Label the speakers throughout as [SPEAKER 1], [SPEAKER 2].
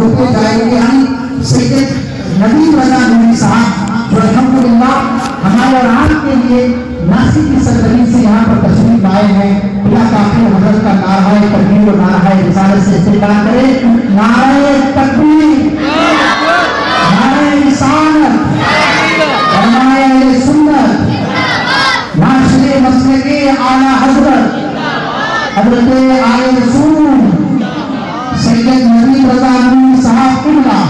[SPEAKER 1] ہوتے جائیں گے ہم سید نبی رضا نوری صاحب جو الحمدللہ ہمارے اور آپ کے لیے ناسک کی سرزمین سے یہاں پر تشریف آئے ہیں. اللہ کافی حضرت کا نعرہ تکبیر و نعرہ رسالت سے استقبال کرے. نعرہ تکبیر، نعرہ رسالت، فرمائے اہل سنت معاشرے مسلک اعلیٰ حضرت حضرت آل رسول سید نبی رضا نوری صاحب قبلہ.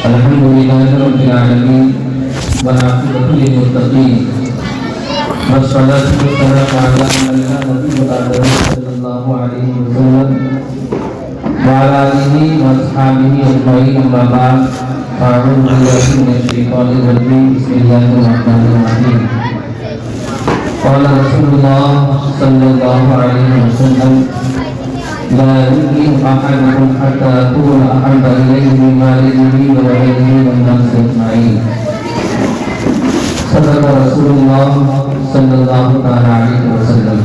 [SPEAKER 2] الحمدللہ رب العالمین والعاقبۃ للمتقین والصلاة والسلام علی من لا نبی بعدہ صلی اللہ علیہ وسلم وعلی آلہ واصحابہ اجمعین. اما بعد اعوذ باللہ من الشیطان الرجیم. بسم اللہ الرحمن الرحیم. قال رسول اللہ صلی اللہ علیہ وسلم لا يؤمن أحدكم حتى أكون أحب إليه من ماله وولده والناس أجمعين. صدق رسول الله صلی اللہ علیہ وسلم.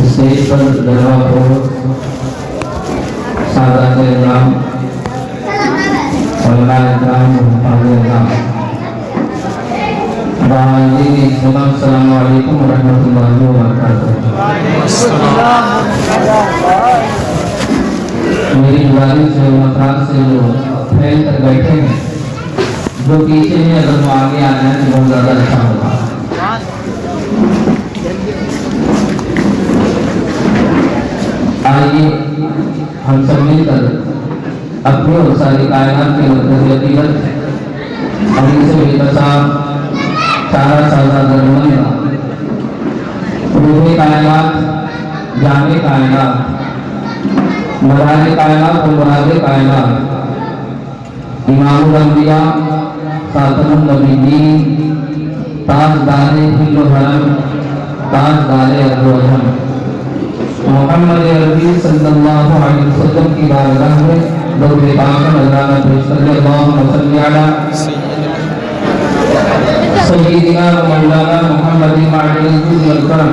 [SPEAKER 2] اسٹیج پر جناب کو سادات اکرام، علماء اکرام، حفاظ اکرام، السلام علیکم ورحمۃ اللہ وبرکاتہ. میری گزارش ہے ان افراد سے جو پھیل کر بیٹھے ہیں، جو پیچھے ہیں، اگر وہ آگے آ جائیں تو بہت زیادہ اچھا ہوگا. آئیے ہم سب مل کر اپنی اور ساری کائنات کی مرکزی عقیدت اور ان سے بے بسا چارہ سازہ درمند روح کائنات، جامع کائنات، مدار کائنات اور مراد کائنات، امام الانبیاء، خاتم النبیین، تاجدار ہند و حرم، تاجدار ارض و عجم، محمد عربی صلی اللہ علیہ وسلم کی بارگاہ میں درود پاک اللہ نے پیش کر دیا. اللہم صلی علی سیدنا و مولانا محمد معدن الجود والکرم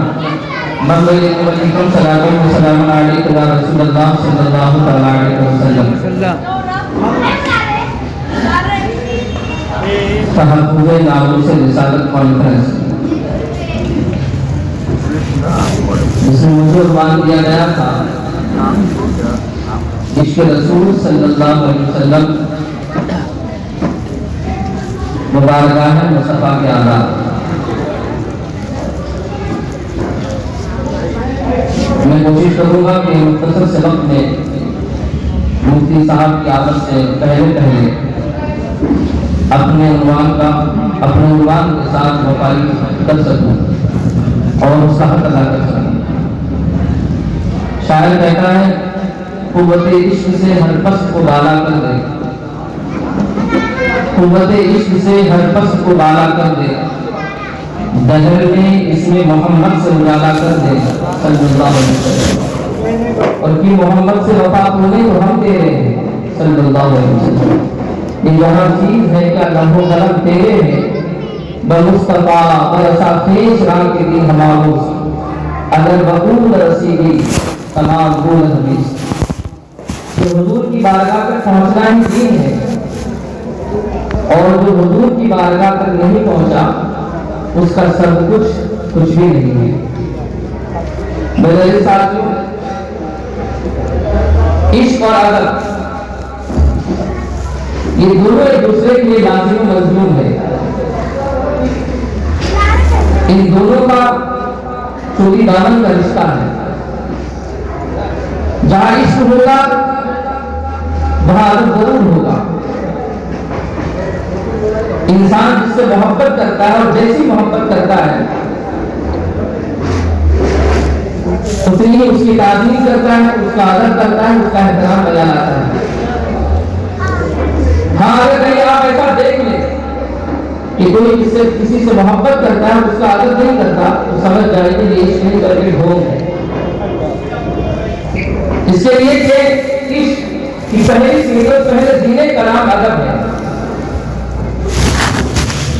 [SPEAKER 2] منبع قوتکم صلاۃ و سلام علیک یا رسول اللہ صلی اللہ علیہ وسلم. تحفظ ناموس رسالت کانفرنس جس میں مجھے عنوان دیا گیا تھا عشق رسول صلی اللہ علیہ وسلم مبارکہ مصطفیٰ کے آداب. میں کوشش کروں گا کہ مختصر سے وقت میں مفتی صاحب کی آمد سے پہلے اپنے عنوان کے ساتھ وفائی کر سکوں اور اس کا حق ادا کر سکوں. شاعر کہتا ہے قوت عشق سے ہر پس کو بالا کر دے، قوت عشق سے ہر پس کو بالا کر دے، دہر میں اس میں محمد سے اجالا کر دے صلی اللہ علیہ وسلم. اور کہ محمد سے وفات ہونے تو ہم تیرے ہیں صلی اللہ علیہ وسلم. یہ جہاں چیز ہے کیا لمحو قلم تیرے ہیں، بمصطفیٰ برسا خیش راہ کے دن ہماروز اگر بقول رسیدی تمام گول حدیث. جو حضور کی بارگاہ تک پہنچنا ہی دین ہے، اور جو حضور کی بارگاہ تک نہیں پہنچا اس کا سب کچھ بھی نہیں ہے. میرے ساتھیوں، عشق اور ادب یہ دونوں ایک دوسرے کے لیے لازمی و ملزوم ہے. ان دونوں کا چوری دامن کا رشتہ ہے. جہاں عشق ہوگا وہاں ادب ضرور ہوگا. انسان جس سے محبت کرتا ہے اور جیسی محبت کرتا ہے اتنی ہی اس کی تعظیم کرتا ہے، اس کا ادب کرتا ہے، اس کا احترام بجا لاتا ہے. ہاں اگر کہیں آپ ایسا دیکھ لیں کہ کوئی کسی سے محبت کرتا ہے اس کا ادب نہیں کرتا تو سمجھ جائے کہ یہ عشق نہیں کر کے ڈھونگ ہے. اس کے لیے کہ عشق کی پہلی سیڑھی پہلے دین کلام ادب ہے.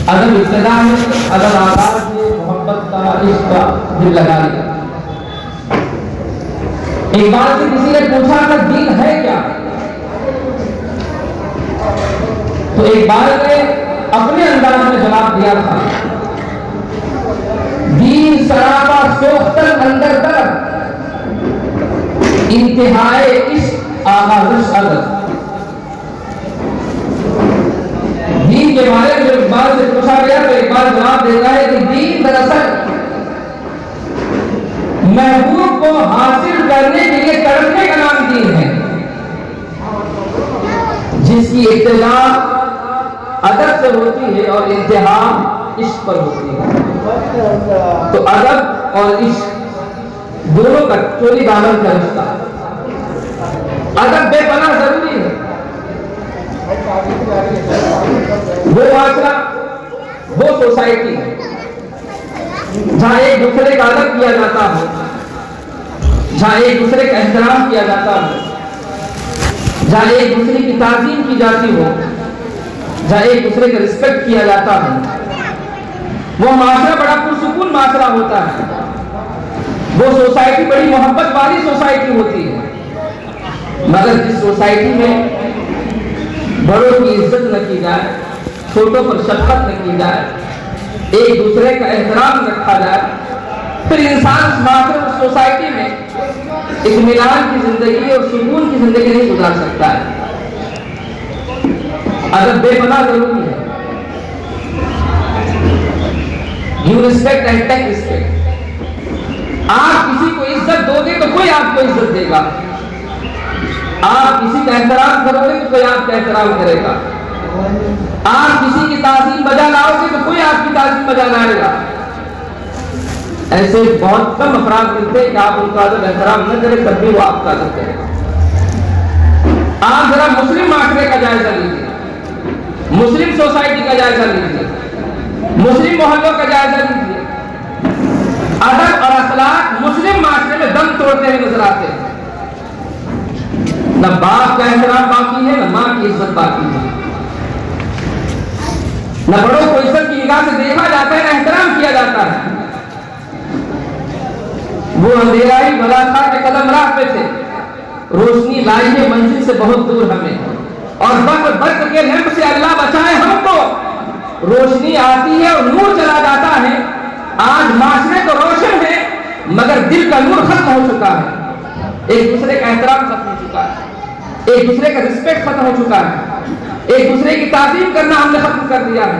[SPEAKER 2] ادب ابتدا میں، ادب آغاز میں محبت کا، عشق کا دل لگا لیا۔ ایک بار سے کسی نے پوچھا کہ دین ہے کیا؟ تو اقبال نے اپنے انداز میں جواب دیا تھا، دین سراپا سوختن اندر در، انتہائے عشق آغازش ادب۔ دین کے بارے میں اقبال سے پوچھا گیا تو اقبال جواب دیتا ہے کہ دین دراصل محبوب کو حاصل کرنے کے لیے تڑپنے کا نام دین ہے، جس کی ابتدا ادب سے ہوتی ہے اور انتہا عشق پر ہوتی ہے۔ تو ادب اور عشق دونوں کا چولی دامن کا رشتہ، ادب بے پناہ ضروری ہے۔ وہ معاشرہ، وہ سوسائٹی جہاں ایک دوسرے کا ادب کیا جاتا ہے، جہاں ایک دوسرے کا احترام کیا جاتا ہے، جہاں ایک دوسرے کی تعظیم کی جاتی ہو، جہاں ایک دوسرے کا رسپیکٹ کیا جاتا ہے، وہ معاشرہ بڑا پرسکون معاشرہ ہوتا ہے، وہ سوسائٹی بڑی محبت والی سوسائٹی ہوتی ہے۔ مگر جس سوسائٹی میں بڑوں کی عزت نہ کی جائے، چھوٹوں پر شفقت نہ کی جائے، ایک دوسرے کا احترام رکھا جائے، پھر انسان اس معاشرے اور سوسائٹی میں اطمینان کی زندگی اور سکون کی زندگی نہیں گزار سکتا ہے۔ ادب بے پناہ ضروری ہے۔ You respect and take respect. آپ کسی کو عزت دو گے تو کوئی آپ کو عزت دے گا، آپ کسی کا احترام کرو گے تو کوئی آپ کا احترام کرے گا، آپ کسی کی تعظیم بجا لاؤ گے تو کوئی آپ کی تعظیم بجا لائے گا۔ ایسے بہت کم افراد ملتے ہیں کہ آپ ان کا ادب احترام نہ کریں تب بھی وہ آپ کا ادب کریں۔ آپ ذرا مسلم معاشرے کا جائزہ لیجیے، مسلم سوسائٹی کا جائزہ لیجیے، مسلم محلوں کا جائزہ لیجیے، ادب اور اخلاق مسلم معاشرے میں دم توڑتے ہوئے نظر آتے ہیں۔ نہ باپ کا احترام باقی ہے، نہ ماں کی عزت باقی ہے، نہ بڑوں کو عزت کی نگاہ سے دیکھا جاتا ہے، نہ احترام کیا جاتا ہے۔ وہ اندھیرائی بلا تھا کہ قدم راہ پہ تھے، روشنی لائی ہے منزل سے بہت دور ہمیں، اور وقت برق کے لیمپ سے اللہ بچائے ہم کو۔ روشنی آتی ہے اور نور چلا جاتا ہے، آج معاشرے تو روشن ہے مگر دل کا نور ختم ہو چکا ہے، ایک دوسرے کا احترام ختم ہو چکا ہے، ایک دوسرے کا رسپیکٹ ختم ہو چکا ہے، ایک دوسرے کی تعظیم کرنا ہم نے ختم کر دیا ہے۔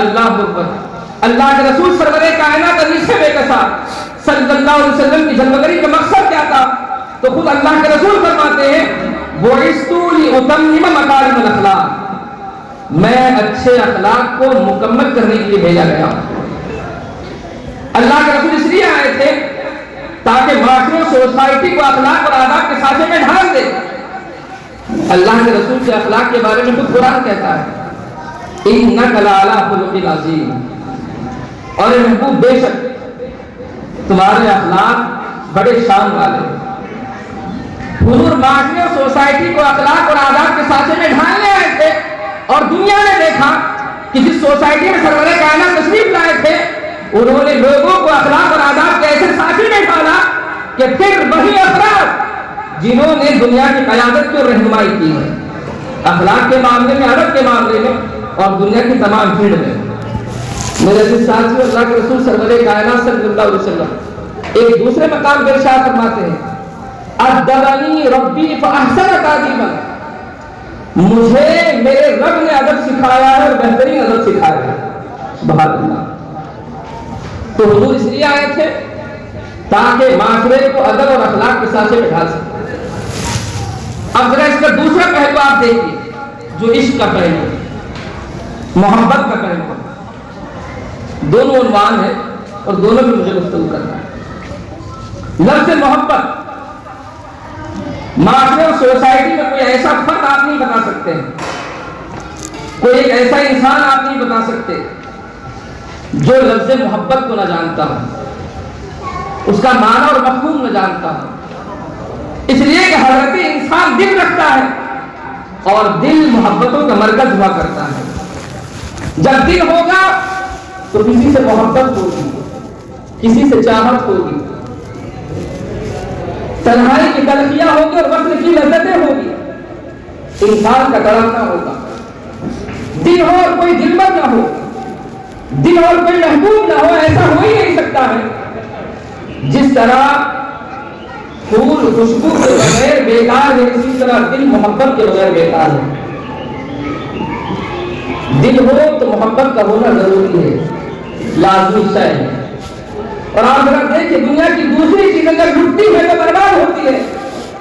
[SPEAKER 2] اللہ اکبر۔ اللہ کے رسول سرور کائنات علی سے بے کسا صلی اللہ علیہ وسلم کی جلوگری کا مقصد کیا تھا؟ تو خود اللہ کے رسول فرماتے ہیں بُعِثْتُ لِأُتَمِّمَ مَكَارِمَ الْأَخْلَاقِ، میں اچھے اخلاق کو مکمل کرنے کے لیے بھیجا گیا ہوں۔ اللہ کے رسول اس لیے آئے تھے تاکہ معاشرے اور سوسائٹی کو اخلاق اور آداب کے سانچے میں ڈھال دے۔ اللہ کے رسول کے اخلاق کے بارے میں خود قرآن کہتا ہے اِنَّكَ لَعَلَىٰ خُلُقٍ عَظِيمٍ، اور اے محبوب بے شک تمہارے اخلاق بڑے شان والے ہیں۔ حضور معاشرے اور سوسائٹی کو اخلاق اور آداب کے سانچے میں ڈھالنے آئے تھے، اور دنیا نے دیکھا کہ جس سوسائٹی میں سرور کائنات تشریف لائے تھے انہوں نے لوگوں کو اخلاق اور آداب کے ایسے سانچے میں ڈالا کہ پھر وہی افراد جنہوں نے دنیا کی قیادت کی اور رہنمائی کی ہے اخلاق کے معاملے میں، ادب کے معاملے میں اور دنیا کی تمام فیلڈ میں۔ میرے عزیز ساتھیو، اللہ کے رسول سرور کائنات صلی اللہ علیہ وسلم ایک دوسرے مقام پر ارشاد فرماتے ہیں ادبنی ربی فاحسن تادیبا، مجھے میرے رب نے ادب سکھایا ہے اور بہترین ادب سکھایا ہے۔ سبحان اللہ۔ تو حضور اس لیے آئے تھے تاکہ معاشرے کو ادب اور اخلاق کے سانچے میں ڈھال سکے۔ اب ذرا اس کا دوسرا پہلو آپ دیکھیے جو عشق کا پہلو، محبت کا پہلو، دونوں عنوان ہے اور دونوں میں مجھے گفتگو کرنا ہے۔ لفظ محبت، معاشرے اور سوسائٹی میں کوئی ایسا فرد آپ نہیں بتا سکتے ہیں، کوئی ایک ایسا انسان آپ نہیں بتا سکتے جو لفظ محبت کو نہ جانتا ہو، اس کا معنی اور مفہوم نہ جانتا ہو۔ اس لیے کہ حضرت انسان دل رکھتا ہے اور دل محبتوں کا مرکز ہوا کرتا ہے۔ جب دل ہوگا تو کسی سے محبت ہوگی، کسی سے چاہت ہوگی، تنہائی کی تلخیاں ہوگی اور وقت کی لذتیں ہوگی، انسان کا تڑپنا ہوگا۔ دل ہو اور کوئی دلبر نہ ہو، دل اور کوئی محبوب نہ ہو، ایسا ہو ہی نہیں سکتا ہے۔ جس طرح پھول خوشبو کے بغیر بیکار ہے، اسی طرح دل محبت کے بغیر بیکار ہے۔ دل ہو تو محبت کا ہونا ضروری ہے، لازمی شے ہے۔ اور آپ اگر دیکھیں دنیا کی دوسری چیز اگر لٹتی ہے تو برباد ہوتی ہے،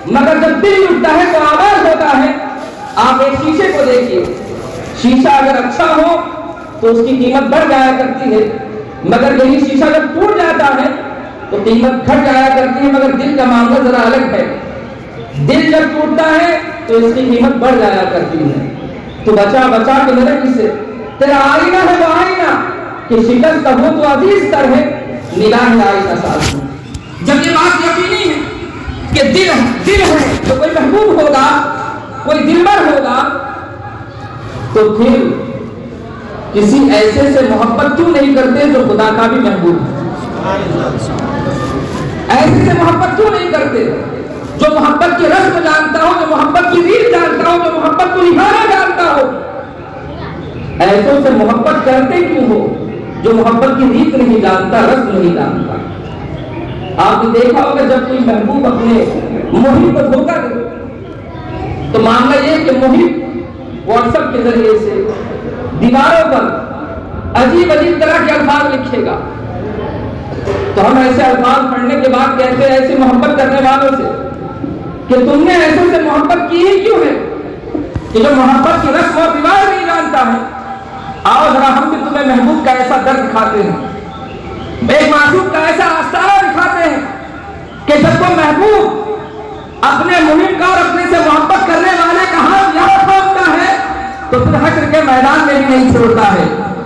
[SPEAKER 2] مگر جب دل لٹتا ہے تو آباد ہوتا ہے۔ آپ ایک شیشے کو دیکھیے، شیشہ اگر اچھا ہو تو اس کی قیمت بڑھ جایا کرتی ہے، مگر یہی شیشہ جب ٹوٹ جاتا ہے تو قیمت گھٹ جایا کرتی ہے۔ مگر دل کا معاملہ ذرا الگ ہے، دل جب ٹوٹتا ہے تو اس کی قیمت بڑھ جایا کرتی ہے۔ تو بچا بچا کے میرے کسے تیرا آئینہ ہے وہ آئینہ کہ شکست ہو تو عزیز تر ہے، نگاہ آئی کا ساتھ۔ جب یہ بات یقینی ہے کہ دل ہے تو کوئی محبوب ہوگا، کوئی دلبر ہوگا، تو پھر کسی ایسے سے محبت کیوں نہیں کرتے جو خدا کا بھی محبوب ہے؟ ایسے سے محبت کیوں نہیں کرتے جو محبت کی رسم جانتا ہو، جو محبت کی ریت جانتا ہو، جو محبت کو نبھانا جانتا ہو؟ ایسوں سے محبت کرتے کیوں ہو جو محبت کی ریت نہیں جانتا، رسم نہیں جانتا؟ آپ نے دیکھا ہوگا جب کوئی محبوب اپنے محب کو دھوکہ دے تو معاملہ یہ کہ محب واٹس ایپ کے ذریعے سے دیواروں پر عجیب عجیب طرح کے الفاظ لکھے گا، تو ہم ایسے الفاظ پڑھنے کے بعد کہتے ہیں ایسے محبت کرنے والوں سے کہ تم نے ایسے سے محبت کی ہی کیوں ہے کہ جو محبت کی رسم و رواج نہیں جانتا ہے؟ آؤ ذرا ہم بھی تمہیں محبوب کا ایسا درد دکھاتے ہیں، ایک معشوق کا ایسا آستارہ دکھاتے ہیں کہ جب وہ محبوب اپنے محب کا اور اپنے سے محبت کرنے والے کا ہاتھ یہاں تھامتا ہے تو پھر حشر کے میدان میں بھی نہیں چھوڑتا ہے۔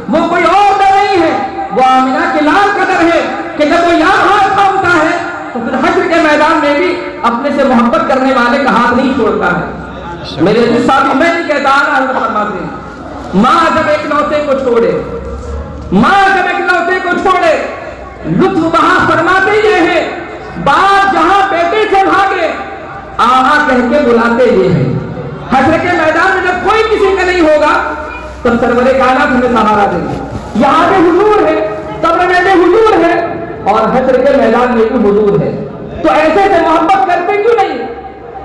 [SPEAKER 2] وہ کوئی اور در نہیں ہے، وہ آمنہ کے لال کا در ہے کہ جب وہ یہاں ہاتھ تھامتا ہے تو پھر حشر کے میدان میں بھی اپنے سے محبت کرنے والے کا ہاتھ نہیں چھوڑتا ہے۔ میرے عزیز ساتھی، میں نہیں کہتا آنا حضرت فرماتے ہیں ماں جب ایک لوتے کو چھوڑے، ماں جب ایک لوتے کو چھوڑے، لطف بہا فرماتے یہ ہے، باپ جہاں بیٹے سے بھاگے آہا کہہ کے بلاتے یہ ہیں۔ حشر کے میدان میں جب کوئی کسی کا نہیں ہوگا تب سرور کائنات ہمیں سہارا دیں گے۔ یہاں پہ حضور ہے، قبر میں بھی حضور ہے، اور حشر کے میدان میں بھی حضور ہے۔ تو ایسے سے محبت کرتے کیوں نہیں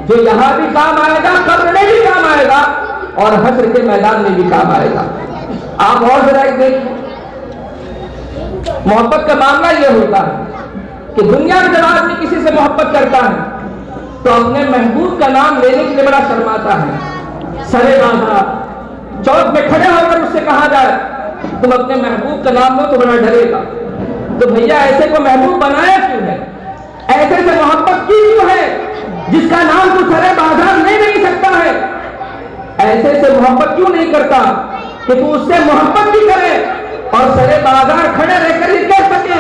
[SPEAKER 2] جو یہاں بھی کام آئے گا، قبر میں بھی کام آئے گا، اور حشر کے میدان میں بھی کام آئے گا؟ آپ اور ذرا ایک دیکھیں، محبت کا معاملہ یہ ہوتا ہے کہ دنیا میں جب آدمی کسی سے محبت کرتا ہے تو اپنے محبوب کا نام لینے کے لیے بڑا شرماتا ہے۔ سرے بازار چوک میں کھڑے ہو کر اس سے کہا جائے تم اپنے محبوب کا نام لو تو بڑا ڈرے گا۔ تو بھیا ایسے کو محبوب بنایا کیوں ہے؟ ایسے سے محبت کی کیوں ہے جس کا نام تو سرے بازار لے نہیں سکتا ہے؟ ایسے سے محبت کیوں نہیں کرتا کہ تو اس سے محبت بھی کرے اور سرے بازار کھڑے رہ کر ہی کہہ سکے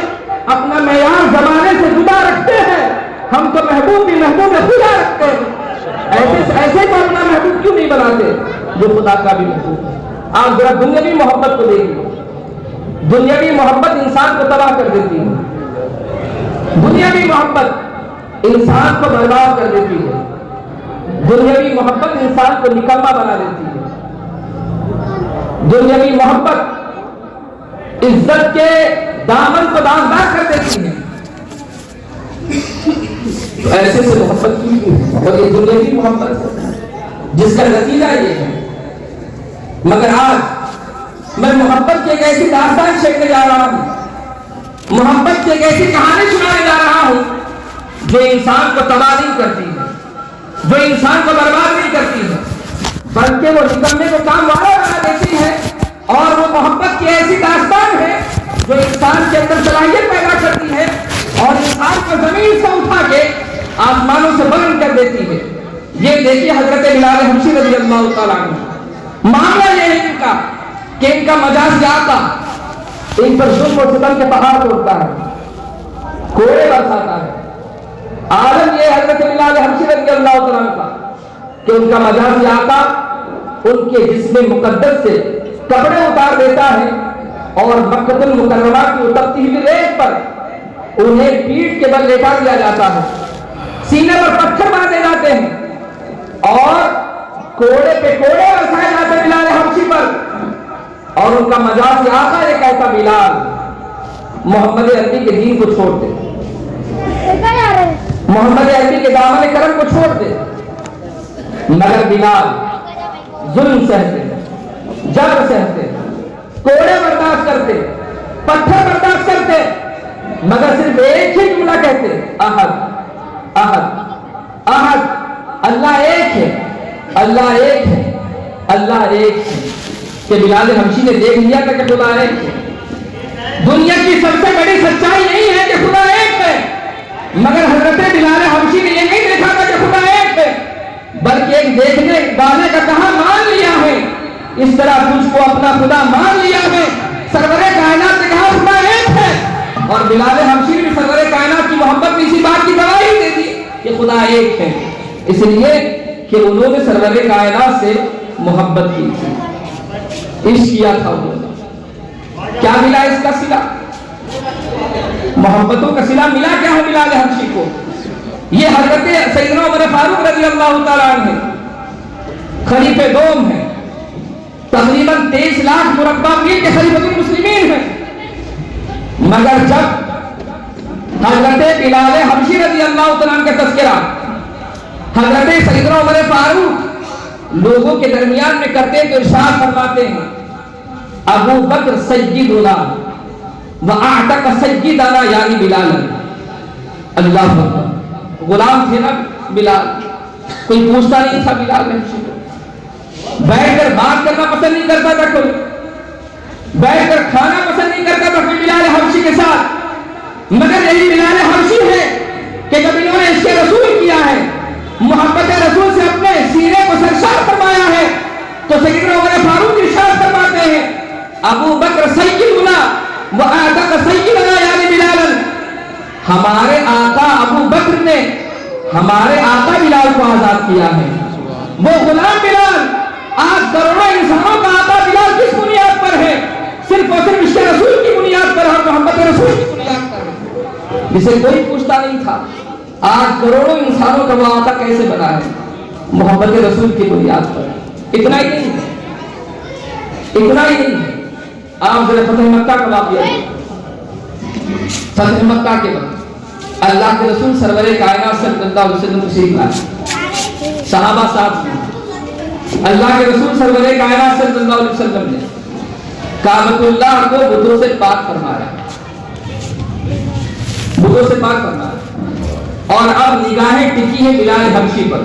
[SPEAKER 2] اپنا معیار زمانے سے جدا رکھتے ہیں، ہم تو محبوب بھی محبوب خدا رکھتے ہیں۔ ایسے کو اپنا محبوب کیوں نہیں بناتے جو خدا کا بھی محبوب ہے؟ آپ ذرا دنیاوی محبت کو دیکھیے، دنیاوی محبت انسان کو تباہ کر دیتی ہے، دنیاوی محبت انسان کو برباد کر دیتی ہے، دنیاوی محبت انسان کو نکما بنا دیتی ہے، دنیاوی محبت عزت کے دامن کو داغدار کر دیتی ہے۔ تو ایسے سے محبت کی اور یہ دنیاوی محبت جس کا نتیجہ یہ ہے۔ مگر آج میں محبت کی ایک ایسی داستان چھیڑنے جا رہا ہوں، محبت کی ایک ایسی کہانی سنانے جا رہا ہوں جو انسان کو تباہ نہیں کرتی ہے، جو انسان کو برباد نہیں کرتی ہے، بلکہ وہ نکمنے کو کام والا بنا دیتی ہے۔ اور وہ محبت کی ایسی داستان ہے جو انسان کے اندر صلاحیت پیدا کرتی ہے اور انسان کو زمین سے اٹھا کے آسمانوں سے بلند کر دیتی ہے۔ یہ دیکھیے حضرت بلال حبشی رضی اللہ تعالیٰ عنہ، معاملہ یہ ہے ان کا کہ ان کا مجاز آتا، ان پر ظلم و ستم کے پہاڑ توڑتا ہے، کوڑے برساتا ہے۔ عالم یہ حضرت بلال حبشی رضی اللہ تعالیٰ عنہ کا کہ ان کا مجاز آتا ان کے جسم مقدس سے کپڑے اتار دیتا ہے اور مکہ المکرمہ کی اترتی ہوئی ریت پر انہیں پیٹھ کے بل لیٹا دیا جاتا ہے، سینے پر پتھر باندھے جاتے ہیں اور کوڑے پہ کوڑے برسائے جاتے ہیں بلال حبشی پر، اور ان کا مجازی آقا یہ کہتا بلال محمد عربی کے دین کو چھوڑ دے، محمد عربی کے دامن کرم کو چھوڑ دے، مگر بلال ظلم سہتے، جبر سہتے، کوڑے برداشت کرتے، پتھر برداشت کرتے، مگر صرف ایک ہی جملہ کہتے، احد احد احد، اللہ ایک ہے، اللہ ایک ہے، اللہ ایک ہے۔ کہ بلال حبشی نے دیکھ لیا تھا کہ خدا ایک ہے، دنیا کی سب سے بڑی سچائی یہی ہے کہ خدا ایک ہے، مگر حضرت بلال حبشی نے یہ نہیں دیکھا تھا کہ خدا ایک ہے، بلکہ ایک دیکھنے والے کا کہا مان لیا ہے، اس طرح تجھ کو اپنا خدا مان لیا ہے۔ سرور کائنات نے کہا خدا ایک ہے، اور بلال حبشی نے سرور کائنات کی محبت میں اسی بات کی گواہی دے دی کہ خدا ایک ہے، اس لیے کہ انہوں نے سرور کائنات سے محبت کی تھی، عشق کیا تھا انہوں نے۔ کیا ملا اس کا صلہ؟ محبتوں کا صلہ ملا کیا ہے بلال حبشی کو؟ یہ حضرت سیدنا عمر فاروق رضی اللہ تعالیٰ عنہ خلیفہ دوم ہیں، تقریباً 23 لاکھ مربع میل کے خلیفۃ المسلمین ہیں، مگر جب حضرت بلال حبشی رضی اللہ تعالیٰ عنہ کا تذکرہ حضرت سیدنا عمر فاروق لوگوں کے درمیان میں کرتے تو ارشاد فرماتے ہیں ابو بکر سیدنا وَأَعْتَقَ سَيِّدَنَا یعنی بلال، اللہ اکبر، غلام تھے نا بلال، کوئی پوچھتا نہیں تھا بلال حبشی کو، بیٹھ کر بات کرنا پسند نہیں کرتا تھا کوئی، بیٹھ کر کھانا پسند نہیں کرتا تھا کوئی بلال حبشی کے ساتھ، مگر یہی بلال حبشی ہے کہ جب انہوں نے عشق رسول کیا ہے، محبت رسول سے اپنے سینے کو سرشار فرمایا ہے، تو سیدنا عمر فاروق ارشاد فرماتے ہیں ابو بکر سیدنا وَأَعْتَقَ سَيِّدَنَا یعنی بلال، ہمارے آقا ابو بکر نے ہمارے آقا بلال کو آزاد کیا ہے، وہ غلام بلال آج کروڑوں انسانوں کا آقا بلال کس بنیاد پر ہے؟ صرف اور صرف عشق رسول کی بنیاد پر اور محبت رسول کی بنیاد پر ہے، جسے کوئی پوچھتا نہیں تھا، آج کروڑوں انسانوں کا وہ آقا کیسے بنا ہے؟ محبت رسول کی بنیاد پر۔ اتنا ہی نہیں ہے، اتنا ہی نہیں ہے، آپ ذرا فتح مکہ کا واقعہ فتح مکہ کے وقت اللہ کے رسول سرور کائنات صلی اللہ علیہ وسلم تشریف لائے، صحابہ ساتھ میں، اللہ کے رسول سرور کائنات صلی اللہ علیہ وسلم نے کعبۃ اللہ کو بتوں سے پاک فرمایا، بتوں سے پاک فرمایا، اور اب نگاہیں ٹکی ہیں بلال حبشی پر۔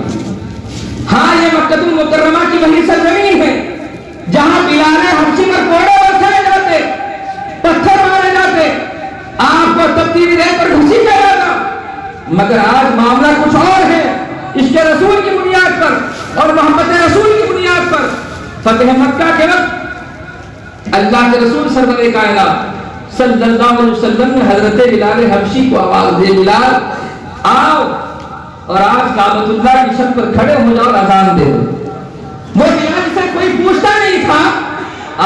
[SPEAKER 2] ہاں یہ مکہ المکرمہ کی وہی سرزمین ہے جہاں بلال حبشی پر کوڑے برسائے جاتے، پتھر مارے جاتے، آپ کو تبدیلی ریت پر گھسیٹا جاتا، مگر آج معاملہ کچھ اور ہے، عشق رسول کی بنیاد پر اور محبت رسول کی بنیاد پر۔ فتح مکہ کے وقت اللہ کے رسول سرور کائنات صلی اللہ علیہ وسلم نے حضرت بلال حبشی کو آواز دے بلال آؤ، اور آج کعبۃ اللہ کی چھت پر کھڑے ہو جاؤ اور اذان دے دو۔ وہ بلال سے کوئی پوچھتا نہیں تھا،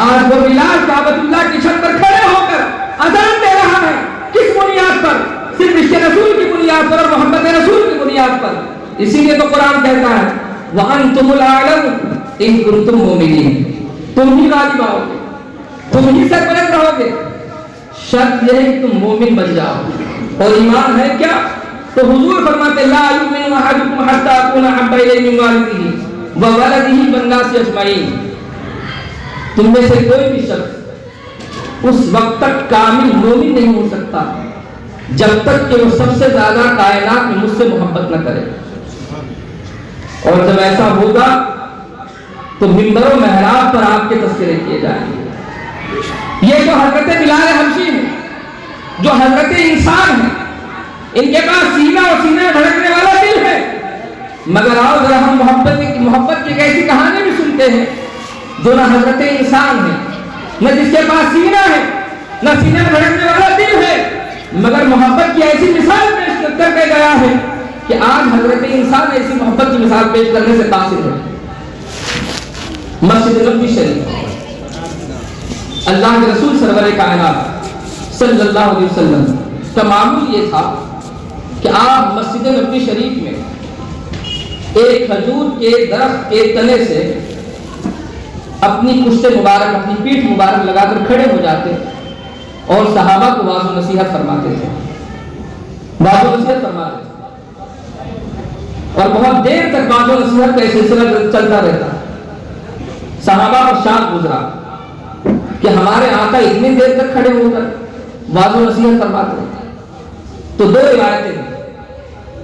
[SPEAKER 2] آج وہ بلال کعبۃ اللہ کی چھت پر کھڑے ہو کر اذان دے رہا ہے، کس بنیاد پر؟ صرف عشق رسول کی بنیاد پر اور محبت رسول کی بنیاد پر۔ اسی لیے تو قرآن کہتا ہے وَأَنْتُمُ الْأَعْلَوْنَ إِن كُنتُم مُؤْمِنِينَ، تم ہی غالب آؤ گے، تم ہی سربلند رہو گے، شرط یہ ہے کہ تم مومن بن جاؤ۔ اور ایمان ہے کیا؟ تو حضور فرماتے لا یؤمن احدکم حتی اکون احب الیہ من والدہ وولدہ والناس اجمعین، تم میں سے کوئی بھی شخص اس وقت تک کامل مومن نہیں ہو سکتا جب تک کہ وہ سب سے زیادہ کائنات میں مجھ سے محبت نہ کرے، اور جب ایسا ہوگا تو منبر و محراب پر آپ کے تذکرے کیے جائیں گے۔ یہ جو حضرت بلال حبشی ہیں، جو حضرت انسان ہیں، ان کے پاس سینہ اور سینہ دھڑکنے والا دل ہے، مگر آؤ ذرا ہم محبت کی ایسی کہانی بھی سنتے ہیں جو نہ حضرت انسان ہے، نہ جس کے پاس سینہ ہے، نہ سینہ دھڑکنے والا دل ہے، مگر محبت کی ایسی مثال پیش کر کے گیا ہے کہ آج حضرت انسان ایسی محبت کی مثال پیش کرنے سے قاصر ہے۔ مسجد نبوی شریف اللہ کے رسول سرور کائنات صلی اللہ علیہ وسلم کا معمول یہ تھا کہ آپ مسجد نبوی شریف میں ایک کھجور کے درخت کے تنے سے اپنی پشت مبارک، اپنی پیٹھ مبارک لگا کر کھڑے ہو جاتے اور صحابہ کو واعظ و نصیحت فرماتے تھے، واعظ و نصیحت فرماتے تھے، اور بہت دیر تک واعظ و نصیحت کا سلسلہ چلتا رہتا۔ صحابہ پر شاک گزرا کہ ہمارے آقا اتنی دیر تک کھڑے ہو کر واعظ و نصیحت فرماتے ہیں۔ تو دو روایتیں ہیں،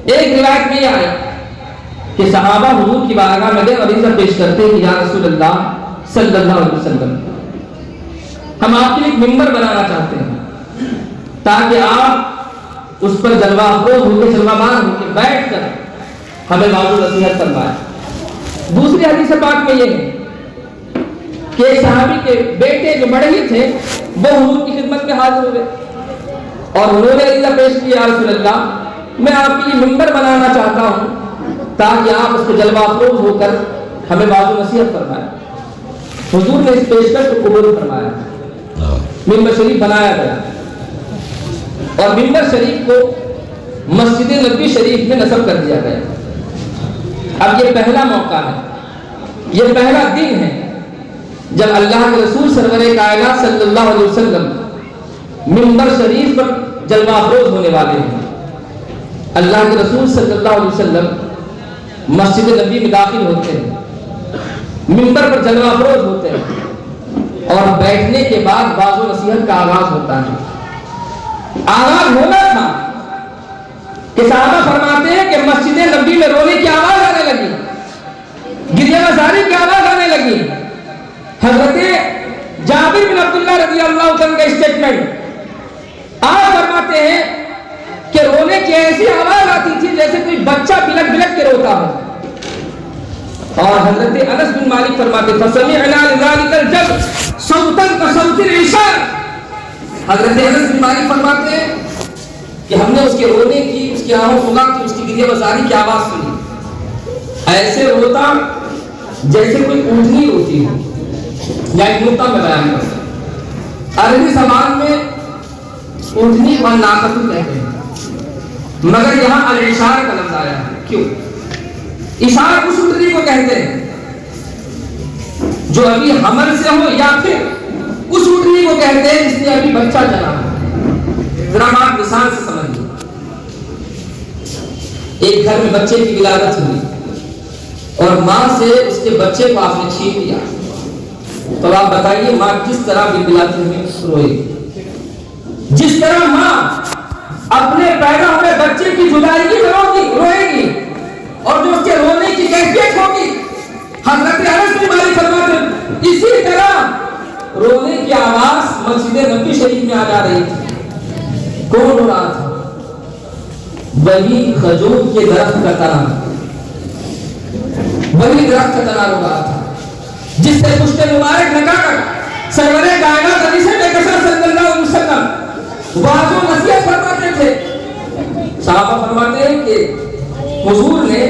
[SPEAKER 2] ایک روایت میں یہ آیا کہ صحابہ حضور کی بارگاہ میں گئے اور عرض پیش کرتے ہیں کہ یا رسول اللہ صلی اللہ علیہ وسلم، ہم آپ کے لیے ایک ممبر بنانا چاہتے ہیں تاکہ آپ اس پر جلوہ افروز ہو کے، جلوہ بار ہو کے بیٹھ کر ہمیں واعظ و نصیحت فرمائیں۔ دوسری حدیث پاک میں یہ ہے کہ ایک صحابی کے بیٹے جو بڑے ہی تھے وہ حضور کی خدمت میں حاضر ہوئے اور انہوں نے عرض پیش کیا، یا رسول اللہ میں آپ کے لیے ممبر بنانا چاہتا ہوں تاکہ آپ اس کے جلوہ افروز ہو کر ہمیں واعظ و نصیحت فرمائیں۔ حضور نے اس پیشکش کو قبول فرمایا، ممبر شریف بنایا گیا اور ممبر شریف کو مسجد نبوی شریف میں نصب کر دیا گیا۔ اب یہ پہلا موقع ہے، یہ پہلا دن ہے جب اللہ کے رسول سرور کائنات صلی اللہ علیہ وسلم ممبر شریف پر جلوہ افروز ہونے والے ہیں۔ اللہ کے رسول صلی اللہ علیہ وسلم مسجد نبی میں داخل ہوتے ہیں، ممبر پر جلوہ افروز ہوتے ہیں اور بیٹھنے کے بعد واعظ و نصیحت کا آغاز ہوتا ہے۔ آغاز ہونا تھا کہ صحابہ فرماتے ہیں کہ مسجد نبی میں رونے کی آواز آنے لگی، گریہ بازاری کی آواز آنے لگی۔ حضرت جابر بن عبداللہ رضی اللہ عنہ کا اسٹیٹمنٹ، آپ فرماتے ہیں کہ رونے کی ایسی آواز آتی تھی جیسے کوئی بچہ بلک بلک کے روتا ہو۔ اور حضرت انس بن مالک فرماتے فسمعنا لذلك الجب صوتا كصوت العشاء، حضرت انس بن مالک فرماتے ہیں کہ ہم نے اس کے رونے کی، اس کی آہو سنا کی، اس کی گریہ بازاری کی آواز سنی، ایسے روتا جیسے کوئی اونٹنی روتی ہو۔ یا ایک نقطہ میں بیان کرتا ہوں، عربی زبان میں اونٹنی کو ناقۃ کہتے ہیں، مگر یہاں الاشار کا لفظ آیا ہے۔ کیوں؟ اشار اس اونٹنی کو کہتے ہیں جو ابھی حمل سے ہو، یا پھر اس اونٹنی کو کہتے ہیں جس نے ابھی بچہ جنا ہو۔ ذرا آپ مثال سے سمجھیں، ایک گھر میں بچے کی ولادت ہوئی اور ماں سے اس کے بچے کو آپ نے چھین لیا، تو آپ بتائیے ماں کس طرح بلبلاتی ہوئی روئے گی؟ جس طرح ماں اپنے پیدا ہوئے بچے کی جدائی کی روئے گی اور جو اس کے رونے کی کیفیت ہوگی، حضرت انس بن مالک فرماتے ہیں اسی طرح رونے کی آواز مسجد نبوی شریف میں آ جا رہی تھی۔ کون رو رہا تھا؟ وہی کھجور کے درخت کا تنا، وہی درخت کا تنا رو رہا تھا جس سے پشت مبارک لگا کر سرور کائنات حدیث میں کسر صلی اللہ علیہ وسلم واعظ و نصیحت فرماتے تھے۔ صحابہ فرماتے ہیں کہ حضور نے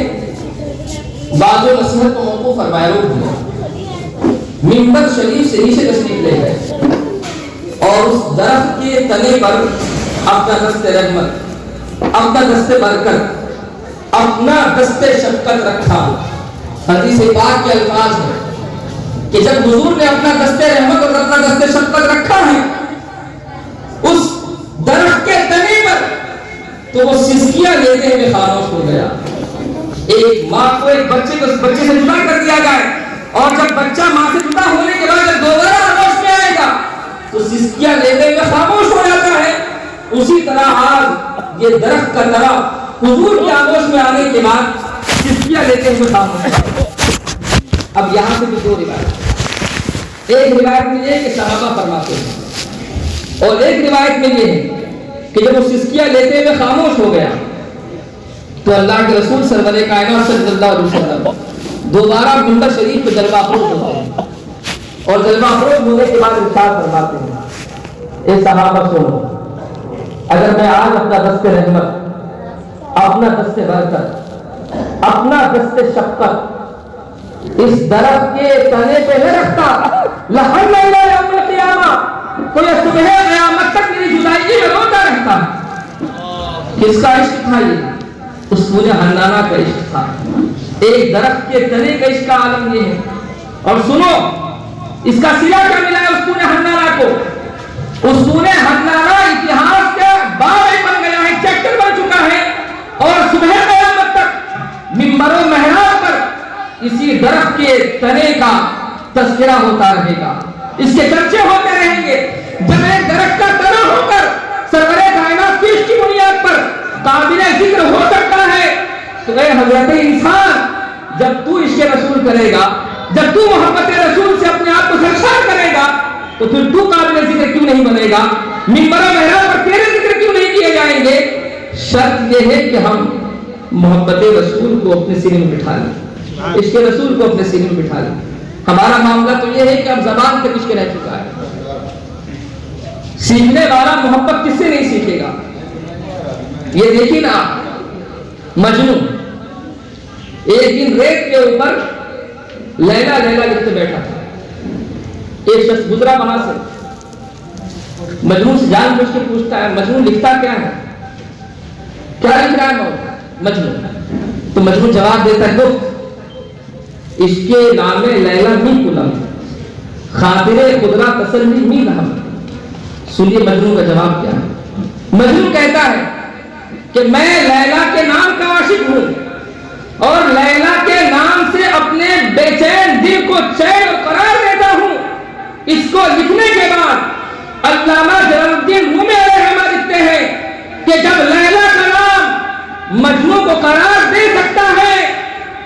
[SPEAKER 2] واعظ و نصیحت کو موقوف فرمایا، روک دیا، ممبر شریف سے نیچے تشریف لے گئے اور اس درخت کے تنے پر اپنا دست رحمت، اپنا دست برکت، اپنا دست شفقت رکھا۔ حدیث پاک کے الفاظ ہیں کہ جب حضور نے اپنا دست رحمت اور اپنا دست شفقت رکھا ہے اس درخت کے تنے پر، تو وہ سسکیاں لیتے ہوئے خاموش ہو گیا۔ ایک ماں کو ایک بچے کو اس بچے سے جدا کر دیا جائے اور جب بچہ ماں سے جدا ہونے کے بعد جب دوبارہ آغوش میں آئے گا تو سسکیاں لیتے ہوئے خاموش ہو جاتا ہے، اسی طرح آج یہ درخت کا تنا حضور کی آغوش میں آنے کے بعد سسکیاں لیتے ہوئے خاموش ہو جاتا ہے۔ اب یہاں سے بھی دو روایت، ایک روایت میں یہ ہے کہ صحابہ فرماتے ہیں اور ایک روایت میں یہ ہے کہ جب وہ سسکیاں لیتے ہوئے خاموش ہو گیا تو اللہ کے رسول سرور کائنات صلی اللہ علیہ وسلم دوبارہ ممبر شریف پہ جلوہ افروز ہوتے ہیں اور جلوہ افروز ہونے کے بعد ارشاد فرماتے ہیں اے صحابہ سنو، اگر میں آج اپنا دست رحمت، اپنا دست برکت، اپنا دست شفقت اس درخت کے تنے پہ نہ رکھتا لحل الى یوم القیامہ، تو یہ صبح قیامت تک میری جدائی میں روتا رہتا ہے۔ کس کا عشق تھا یہ؟ اسطورہ حنانہ کا عشق تھا۔ ایک درخت کے تنے کا عشق کا عالم یہ ہے۔ اور سنو اس کا سلا کیا ملا ہے اسطورہ حنانہ کو؟ اسطورہ حنانہ اتہاس کا باب بن گیا ہے، چیپٹر بن چکا ہے، اور صبح قیامت تک منبر و محراب پر اسی درخت کے تنے کا تذکرہ ہوتا رہے گا، اس کے چرچے ہوتے رہیں گے۔ جب ایک درخت کا تنا ہو کر سرور کائنات کی اس کی بنیاد پر قابل ذکر ہو سکتا ہے تو اے حضرت انسان، جب تو عشق رسول کرے گا، جب تو محبت رسول سے اپنے آپ کو سرشار کرے گا تو پھر تو قابل ذکر کیوں نہیں بنے گا؟ منبر و محراب پر تیرے ذکر کیوں نہیں کیے جائیں گے؟ شرط یہ ہے کہ ہم محبت رسول کو اپنے سینے میں بٹھا لیں، عشق رسول کو اپنے سینے میں بٹھا لیں۔ ہمارا معاملہ تو یہ ہے کہ اب زبان تک عشق رہ چکا ہے۔ سیکھنے والا محبت کس سے نہیں سیکھے گا؟ یہ دیکھیں نا، مجنوں ایک دن ریت کے اوپر لیلا لیلا لکھتے بیٹھا تھا۔ ایک شخص گزرا وہاں سے، مجنوں سے جان بوجھ کے پوچھتا ہے مجنوں لکھتا کیا ہے؟ کیا لکھ رہا ہے مجنوں؟ تو مجنوں جواب دیتا ہے عشق نام لیلا می کلم خاطر خدرا تسلی می رحم۔ سنیے مجنوں کا جواب کیا ہے۔ مجنوں کہتا ہے کہ میں لیلا کے نام کا عاشق ہوں اور لیلا کے نام سے اپنے بے چین دل کو چین اور قرار دیتا ہوں۔ اس کو لکھنے کے بعد علامہ جلال الدین رومی علیہ رحمہ لکھتے ہیں کہ جب لیلا کا نام مجنوں کو قرار دے سکتا ہے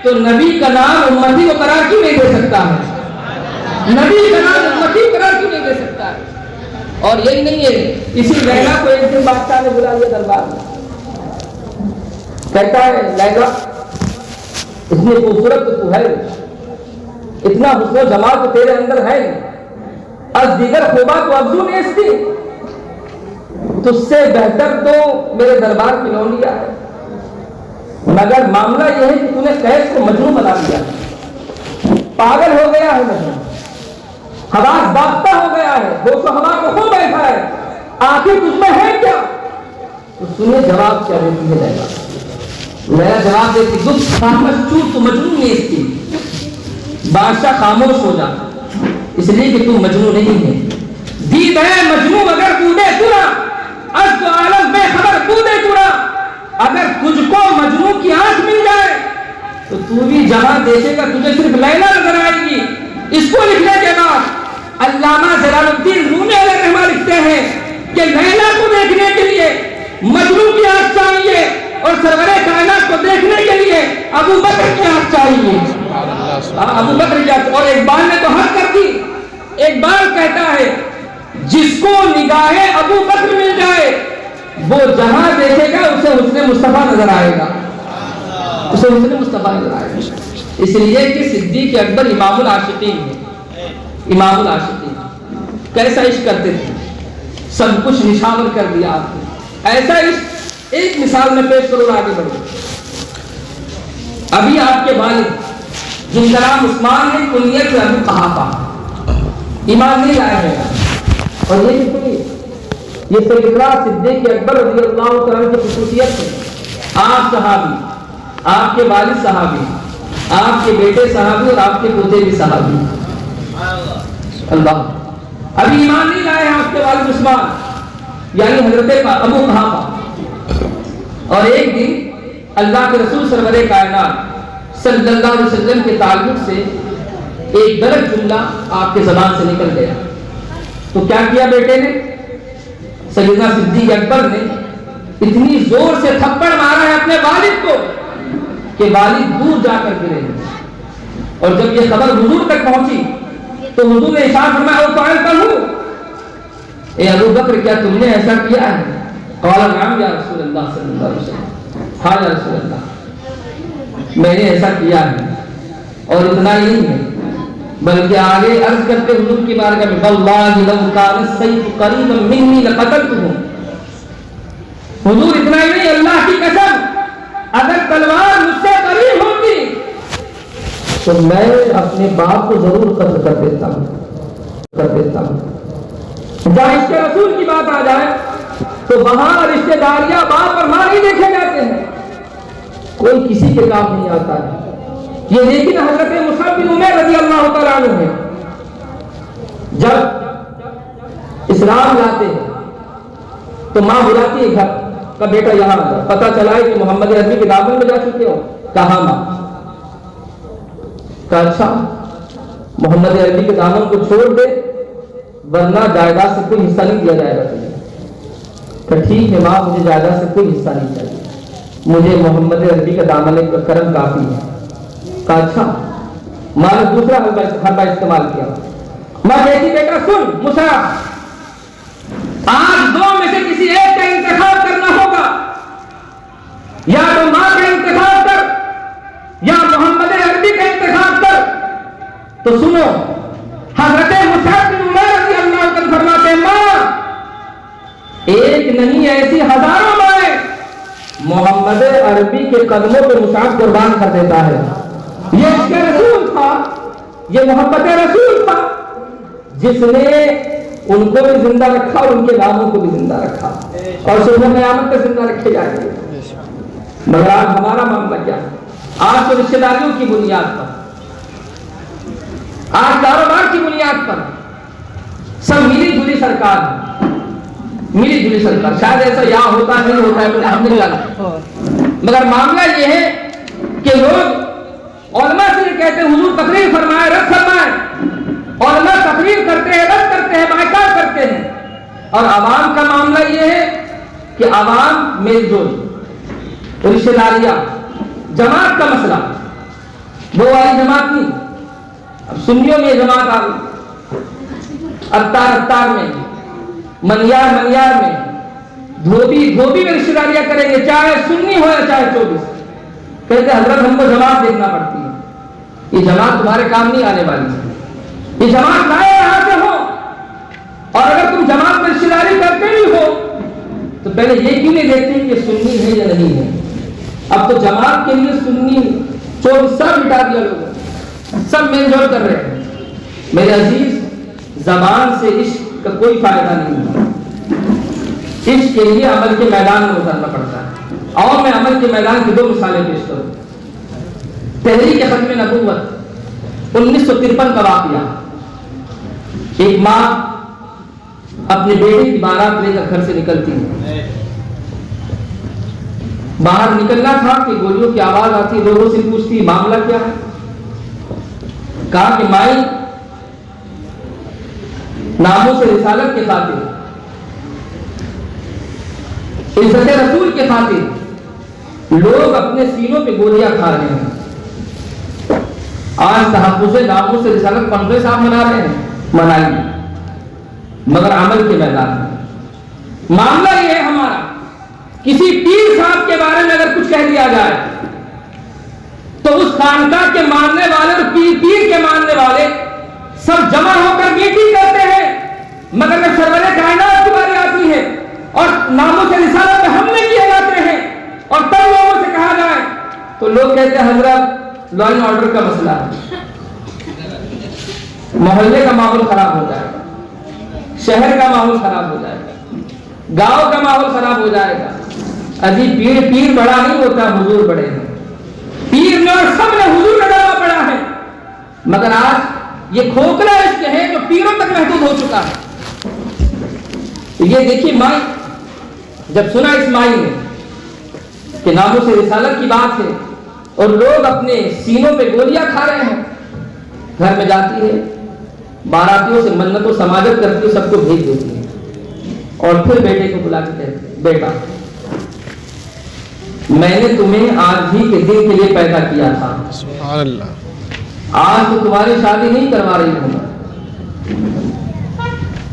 [SPEAKER 2] تو نبی کا نام امتی کو قرار کیوں نہیں دے سکتا ہے؟ نبی کا نام امتی کو قرار کیوں نہیں دے سکتا ہے؟ اور یہی نہیں ہے، اسی لیلا کو ایک دن بادشاہ نے بلا لیا دربار میں، کہتا ہے لیلا اتنی خوبصورت تو ہے، اتنا حسن و جمال تو تیرے اندر ہے، از دیگر خوبا تو افزوں نے اس کی، تجھ سے بہتر تو میرے دربار کی لونڈیا ہے، مگر معاملہ یہ ہے کہ تو نے قیس کو مجنوں بنا دیا، پاگل ہو گیا ہے مجنوں، حواس باختہ ہو گیا ہے، ہوش و ہوا کو کھو بیٹھا ہے، آخر تجھ میں ہے کیا؟ تو سنیں جواب کیا دیتی ہے لیلا۔ لیلا جواب دیتی گفت خاموش چور تو مجنون نہیں اس کی۔ بادشاہ خاموش ہو جا، اس لیے کہ تو مجنون نہیں ہے۔ دید ہے مجنون اگر کودے ترا، از تو عالم بے خبر کودے ترا۔ اگر تجھ کو مجنون کی آنکھ مل جائے تو تو بھی جہاں دیکھے گا تجھے صرف لیلا نظر آئے گی۔ اس کو لکھنے کے بعد علامہ جلال الدین رومی علیہ رحمہ لکھتے ہیں کہ لیلا کو دیکھنے کے لیے مجنوں کی آنکھ چاہیے اور سرور کائنات کو دیکھنے کے لیے ابو بکر کی آنکھ چاہیے۔ ابو بکر کی آنکھ، اور اقبال نے تو حد کر دی۔ اقبال کہتا ہے جس کو نگاہ ابو بکر مل جائے وہ جہاں دیکھے گا اسے حسن مصطفیٰ نظر آئے گا، اسے حسن مصطفیٰ نظر آئے گا۔ اس لیے کہ صدیق اکبر امام العاشقین ہے، امام العاشقین کیسا عشق کرتے تھے، سب کچھ نشاور کر دیا آپ نے۔ ایسا عشق ایک مثال میں پیش کروں، آگے بڑھو۔ ابھی آپ کے والد جن کا نام عثمان ہے، کنیت ابو قحافہ، ایمان نہیں لائے ہیں، اور یہ کتنی یہ سیدنا صدیق اکبر رضی اللہ تعالیٰ کی خصوصیت ہے۔ آپ صحابی، آپ کے والد صحابی، آپ کے بیٹے صحابی اور آپ کے پوتے بھی صحابی۔ اللہ، ابھی ایمان نہیں لائے ہیں آپ کے والد عثمان یعنی حضرت ابو قحافہ، اور ایک دن اللہ کے رسول سرور کائنات صلی اللہ علیہ وسلم کے تعلق سے ایک غلط جملہ آپ کے زبان سے نکل گیا، تو کیا کیا بیٹے نے؟ سیدنا صدیق اکبر نے اتنی زور سے تھپڑ مارا ہے اپنے والد کو کہ والد دور جا کر گرے، اور جب یہ خبر حضور تک پہنچی تو حضور نے ارشاد فرمایا او فاعل کروں، اے ابو بکر کیا تم نے ایسا کیا ہے؟ قال نعم یا رسول اللہ صلی اللہ علیہ وسلم، ہاں یا رسول اللہ میں نے ایسا کیا ہے، اور اتنا ہی نہیں ہے بلکہ آگے عرض کرتے حضور کی بارگاہ میں واللہ لو کان السیف قریبا منی لقتلتہ، حضور اتنا ہی نہیں، اللہ کی قسم اگر تلوار مجھ سے قریب ہوتی تو میں اپنے باپ کو ضرور قتل کر دیتا ہوں۔ جہاں عشق رسول کی بات آ جائے تو وہاں رشتے داریاں باپ اور ماں نہیں دیکھے جاتے ہیں، کوئی کسی کے کام نہیں آتا ہے۔ یہ لیکن حضرت مصعب بن عمیر رضی اللہ تعالیٰ عنہ ہے، جب اسلام لاتے ہیں تو ماں بلاتی ہے گھر کا، بیٹا یہاں آ جا، پتہ چلا ہے کہ محمد عربی کے دامن میں جا چکے ہو، کہا ماں، کہا اچھا محمد عربی کے دامن کو چھوڑ دے ورنہ جائیداد سے کوئی حصہ نہیں دیا جائے گا تمہیں۔ کہ ٹھیک ہے ماں، مجھے جائیداد سے کوئی حصہ نہیں چاہیے، مجھے محمد عربی کا دامن کا کرم کافی ہے۔ کہا اچھا، ماں نے دوسرا حربہ استعمال کیا، ماں کہتی بیٹا سن مصعب، آج دو میں سے کسی ایک کا انتخاب کرنا ہوگا، یا تو ماں کا انتخاب کر یا محمد عربی کا انتخاب کر۔ تو سنو، حضرت مصعب بن عمیر رضی اللہ عنہ فرماتے ہیں ماں ایک نہیں ایسی ہزاروں مائیں محمد عربی کے قدموں پہ مصعب قربان کر دیتا ہے۔ یہ اس کے رسول تھا، یہ محبت رسول تھا جس نے ان کو بھی زندہ رکھا اور ان کے ناموں کو بھی زندہ رکھا، اور صبح قیامت تک زندہ رکھے جائیں گے۔ مگر آج ہمارا معاملہ کیا ہے؟ آج تو رشتے داریوں کی بنیاد پر، آج کاروبار کی بنیاد پر سب ملی جلی سرکار ہے، ملی جلی سرکار۔ شاید ایسا یہاں ہوتا نہیں ہوتا ہے ہم نے جانا، مگر معاملہ یہ ہے کہ لوگ علماء سے یہ کہتے ہیں حضور تقریر فرمائے، رد فرمائے، علماء تقریر کرتے ہیں، رد کرتے ہیں، بائیکاٹ کرتے ہیں، اور عوام کا معاملہ یہ ہے کہ عوام میل جول، رشتے داریاں، جماعت کا مسئلہ، وہ والی جماعت نہیں۔ اب سنیوں میں یہ جماعت آ گئی، اتار میں، منیار میں، دھوبی میں رشتے داریاں کریں گے، چاہے سنی ہو یا چاہے 24۔ کہتے حضرت ہم کو جماعت دیکھنا پڑتی ہے، یہ جماعت تمہارے کام نہیں آنے والی ہے، یہ جماعت نہ یہاں سے ہو، اور اگر تم جماعت میں رشتے داری کرتے بھی ہو تو پہلے یہ کیوں نہیں دیکھتے کہ سنی ہے یا نہیں ہے۔ اب تو جماعت کے لیے سنی 24 سب مٹا دیا لوگوں، سب میل جول کر رہے ہیں۔ میرے عزیز، زبان سے عشق کا کوئی فائدہ نہیں ہے، عشق کے لیے عمل کے میدان میں اترنا پڑتا ہے۔ اور میں عمل کے میدان کی 2 مثالیں پیش کروں۔ تحریک ختم نبوت 1953 کا واقعہ۔ ایک ماں اپنے بیٹے کی بارات لے کر گھر سے نکلتی ہے، باہر نکلنا تھا کہ گولیوں کی آواز آتی، لوگوں سے پوچھتی معاملہ کیا ہے۔ کہا کہ مائی ناموس رسالت کے خاطر، عزت رسول کے خاطر لوگ اپنے سینوں پہ گولیاں کھا رہے ہیں۔ آج تحفظ ناموس رسالت کانفرنس آپ منا رہے ہیں، منائیے، مگر عمل کے میدان میں معاملہ یہ ہے ہمارا، کسی پیر صاحب کے بارے میں اگر کچھ کہہ دیا جائے تو اس خانقاہ کے ماننے والے اور پیر کے ماننے والے سب جمع ہو کر میٹنگ کرتے ہیں، مگر جب سرور کائنات کی باری آتی ہے اور ناموس رسالت میں حملے کیے جاتے ہیں اور تب لوگوں سے کہا جائے تو لوگ کہتے ہیں حضرت لا اینڈ آرڈر کا مسئلہ ہے، محلے کا ماحول خراب ہو جائے گا، شہر کا ماحول خراب ہو جائے گا، گاؤں کا ماحول خراب ہو جائے گا۔ اجی پیر بڑا نہیں ہوتا، حضور بڑے ہیں، پیر نے اور سب نے حضور کا ڈالا پڑا ہے، مگر آج یہ کھوکھلا عشق ہے جو پیروں تک محدود ہو چکا ہے۔ تو یہ دیکھیے مائی، جب سنا اس مائی نے کہ ناموس رسالت کی بات ہے اور لوگ اپنے سینوں پہ گولیاں کھا رہے ہیں، گھر میں جاتی ہے، باراتیوں سے منت و سماجت کرتی ہے، سب کو بھیج دیتی ہے، اور پھر بیٹے کو بلا کے کہتے ہیں بیٹا میں نے تمہیں آج ہی کے دن کے لیے پیدا کیا تھا،
[SPEAKER 3] سبحان اللہ،
[SPEAKER 2] آج تو تمہاری شادی نہیں کروا رہی ہوں،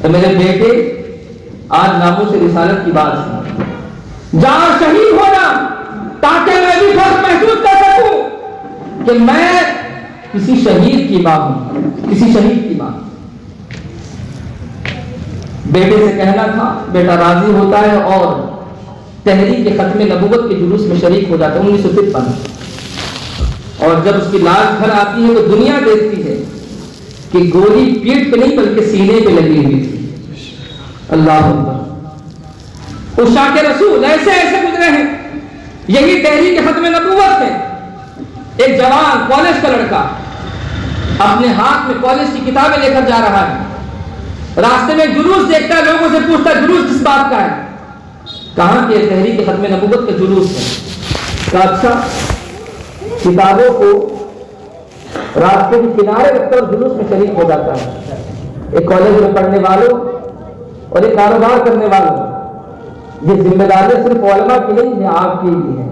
[SPEAKER 2] تو میرے بیٹے آج ناموس رسالت کی بات ہے، جا شہید ہونا تاکہ میں بھی فرق محسوس کر سکوں کہ میں کسی شہید کی ماں ہوں، کسی شہید کی ماں۔ بیٹے سے کہنا تھا، بیٹا راضی ہوتا ہے اور تحریک ختم نبوت کے جلوس میں شریک ہو جاتا ہے 1953۔ اور جب اس کی لاش گھر آتی ہے تو دنیا دیکھتی ہے کہ گولی پیٹ پہ نہیں بلکہ سینے پہ لگی ہوئی تھی، اللہ اکبر۔ عشاق رسول ایسے ایسے گزرے ہیں، یہی تحریک ختم نبوت ہے۔ ایک جوان کالج کا لڑکا اپنے ہاتھ میں کالج کی کتابیں لے کر جا رہا ہے، راستے میں جلوس دیکھتا ہے، لوگوں سے پوچھتا ہے جلوس کس بات کا ہے؟ کہاں کہ تحریک ختم نبوت کا جلوس ہے۔ کہا اچھا، کتابوں کو راستے کے کنارے رکھ کر جلوس میں شریک ہو جاتا ہے۔ ایک کالج میں پڑھنے والوں اور ایک کاروبار کرنے والوں، یہ ذمہ داریاں صرف علماء کی نہیں ہے، آپ کی بھی ہے،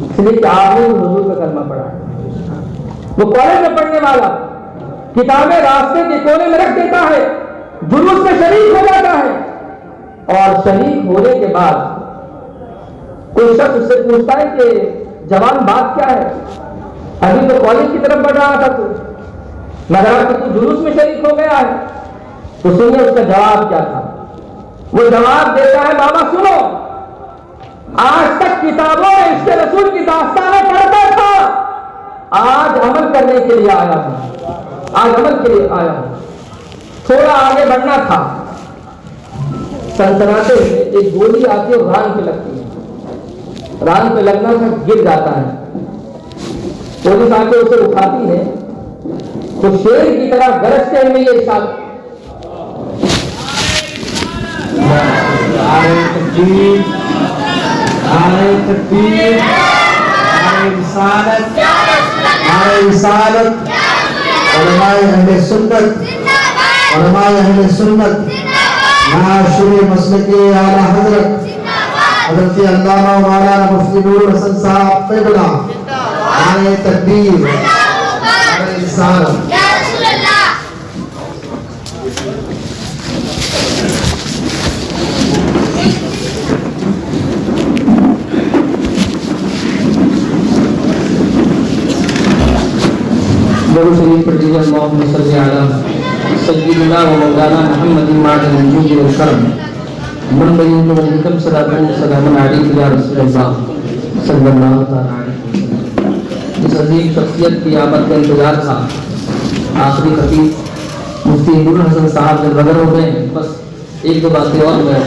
[SPEAKER 2] اس لیے کہ آپ نے حضور کا کلمہ پڑھا ہے۔ وہ کالج میں پڑھنے والا کتابیں راستے کے کونے میں رکھ دیتا ہے، جلوس میں شریک ہو جاتا ہے، اور شریک ہونے کے بعد کوئی شخص اس سے پوچھتا ہے کہ جوان بات کیا ہے؟ ابھی تو کالج کی طرف بڑھ رہا تھا تو مگر اب تو جلوس میں شریک ہو گیا ہے۔ تو سنیے اس کا جواب کیا تھا۔ وہ جواب دیتا ہے، بابا سنو، آج تک کتابوں میں اس کے رسول کی داستانیں پڑھتا تھا، آج عمل کرنے کے لیے آیا ہوں، آج عمل کے لیے آیا ہوں۔ تھوڑا آگے بڑھنا تھا، سنسناتے ہوئے ایک گولی آتی ہے اور ران پہ لگتی ہے، ران پہ لگنا تھا، گر جاتا ہے، پولیس آ کے اسے اٹھاتی ہے، تو شیر کی طرح گرجتے ہوئے یہ ارشاد،
[SPEAKER 1] نعرہ تکبیر، نعرہ تکبیر، نعرہ رسالت، نعرہ رسالت، علماء اہل سنت، علماء اہل سنت، ناشر مسلک اعلیٰ حضرت حضرت علامہ مولانا مفتی نور حسن صاحب قبلہ، نعرہ تکبیر، نعرہ رسالت۔
[SPEAKER 2] درود شریف پڑھیے، اللہم صلی علی سیدنا و مولانا محمد معدن الجود والکرم منبعین والحکم صلاۃ و سلام علیک یا رسول اللہ صلی اللہ تعالی علیہ وسلم۔ اس عظیم شخصیت کی آمد کا انتظار تھا۔ آخری خطیب مفتی نور حسن صاحب جب بدر ہو گئے، بس ایک دو باتیں اور میں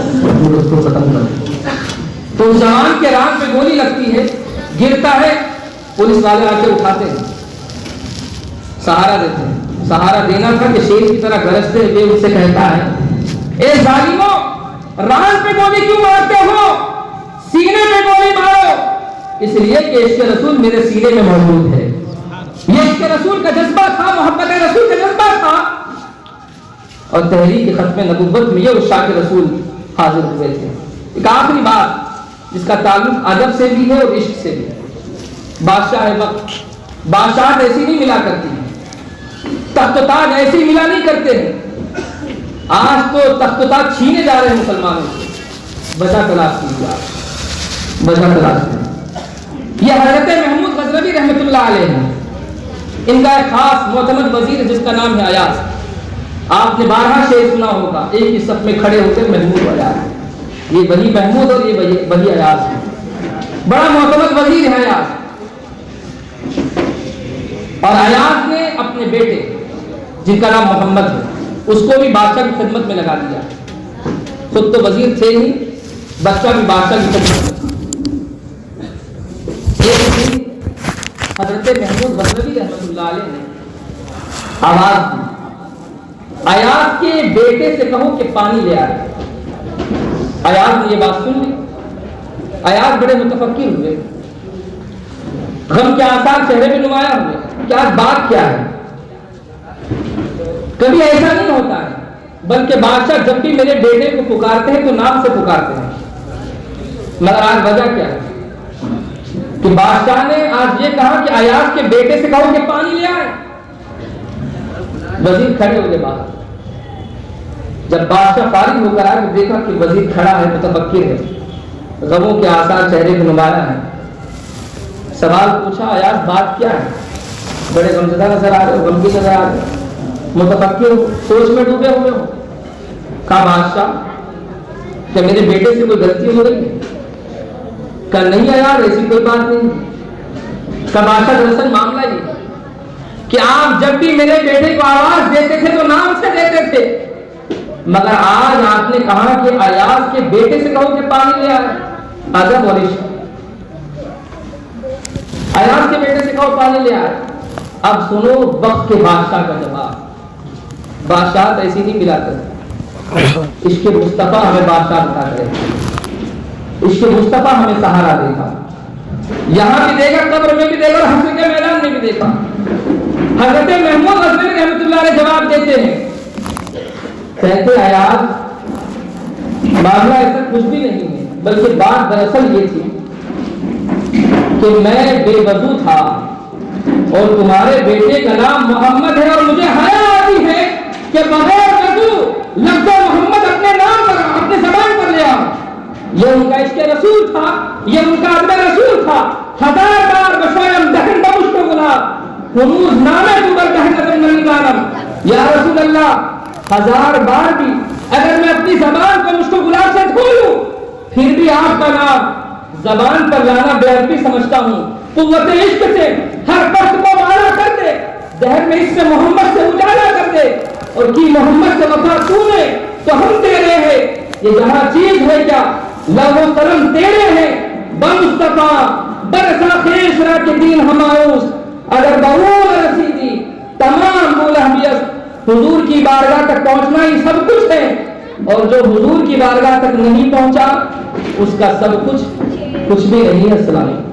[SPEAKER 2] اس کو ختم کر۔ تو اس جوان کے ران پہ گولی لگتی ہے، گرتا ہے، پولیس والے آ کے اٹھاتے ہیں، سہارا دیتے ہیں۔ سہارا دینا تھا کہ شیر کی طرح گرجتے ہوئے ان سے کہتا ہے، اے ظالموں، ران پہ گولی کیوں مارتے ہو؟ سینے پہ گولی مارو۔ اس لیے کہ عشق رسول میرے سینے میں موجود ہے۔ یہ عشق رسول کا جذبہ تھا، محبت رسول کا جذبہ تھا، اور تحریک ختم نبوت میں یہ عشاق رسول حاضر ہوئے تھے۔ ایک آخری بات جس کا تعلق ادب سے بھی ہے اور عشق سے بھی ہے۔ بادشاہ وقت بادشاہت ایسی نہیں ملا کرتی، تخت و تاج ایسی ملا نہیں کرتے ہیں۔ آج تو تخت و تاج چھینے جا رہے ہیں مسلمانوں سے۔ وجہ تلاش کیجیے، وجہ تلاش کیجیے۔ یہ حضرت محمود غزنوی رحمۃ اللہ علیہ ہیں، ان کا ایک خاص معتمد وزیر جس کا نام ہے ایاز۔ آپ نے 12 شعر سنا ہوگا، ایک ہی صف میں کھڑے ہوتے محمود و ایاز، یہ وہی محمود اور یہ وہی ایاز ہے۔ بڑا معتمد وزیر ہے ایاز، اور ایاز نے اپنے بیٹے جن کا نام محمد ہے اس کو بھی بادشاہ کی خدمت میں لگا دیا۔ خود تو وزیر تھے ہی، بچہ بھی بادشاہ کی خدمت میں۔ ایک دن حضرت محمود غزنوی رحمۃ اللہ علیہ نے آواز دی، ایاز کے بیٹے سے کہو کہ پانی لے آئے۔ ایاز نے یہ بات سن لی۔ ایاز بڑے متفکر ہوئے، غم کے آثار چہرے پہ نمایاں ہوئے کہ آج بات کیا ہے۔ کبھی ایسا نہیں ہوتا ہے، بلکہ بادشاہ جب بھی میرے بیٹے کو پکارتے ہیں تو نام سے پکارتے ہیں، مگر آج وجہ کیا ہے کہ بادشاہ نے آج یہ کہا کہ ایاز کے بیٹے سے کہو کہ پانی لے آئے۔ وزیر کھڑے ہوئے باہر۔ جب بادشاہ فارغ ہو کر آئے تو دیکھا کہ وزیر کھڑا ہے، متفکر ہے، غموں کے آثار چہرے پہ نمایاں ہیں۔ سوال پوچھا، ایاز بات کیا ہے؟ بڑے غمزدہ نظر آ رہے ہو، غمگین نظر آ رہے ہو، متفکر سوچ میں ڈوبے ہوئے ہو۔ کہا بادشاہ کیا میرے بیٹے سے کوئی غلطی ہو رہی ہے؟ کہا نہیں ایاز ایسی کوئی بات نہیں۔ کہا بادشاہ دراصل معاملہ یہ کہ آپ جب بھی میرے بیٹے کو آواز دیتے تھے تو نام سے دیتے تھے، مگر آج آپ نے کہا کہ ایاز کے بیٹے سے کہو کہ پانی لے آئے. ادب اور عشق. ایاز کے بیٹے سے کہو پانی لے آئے. اب سنو وقت کے بادشاہ کا جواب. بادشاہ ایسی نہیں ملا کرتے. عشق مصطفیٰ ہمیں بادشاہ بتا کرے. عشق مصطفیٰ ہمیں سہارا دے گا. یہاں بھی دے گا, قبر میں بھی دے گا, اور حشر کے میدان میں بھی دے گا. حضرت محمود غزنوی رحمۃ اللہ علیہ جواب دیتے ہیں, کہتے ایاز معاملہ ایسا کچھ بھی نہیں ہے, بلکہ بات دراصل یہ تھی کہ میں بے وضو تھا اور تمہارے بیٹے کا نام محمد ہے, اور مجھے حیا آتی ہے کہ بغیر وضو لفظ محمد اپنے نام پر, اپنے زبان پر لے آؤ. یہ ان کا عشق رسول تھا, یہ ان کا ادب رسول تھا. 1000 بار بشویم دہن بمشک گلاب ہنوز نامے تو بر دہن من دانم. یا رسول اللہ, 1000 بار بھی اگر میں اپنی زبان کو مشک گلاب سے دھو لوں, پھر بھی آپ کا نام زبان پر لانا بے ادبی سمجھتا ہوں. قوت عشق سے ہر پرت کو مالا کر دے, دہر میں اس سے محمد سے اجالا کر دے, اور کی محمد سے وفا تو نے تو ہم تیرے ہیں. یہ جہاں چیز ہے کیا لو و قلم تیرے ہیں, بمصطفیٰ برسا خیش را کے دین ہماؤس, اگر بہور رسیدی تمام مولہمیت. حضور کی بارگاہ تک پہنچنا ہی سب کچھ ہے, اور جو حضور کی بارگاہ تک نہیں پہنچا اس کا سب کچھ بھی نہیں ہے. السلام علیکم.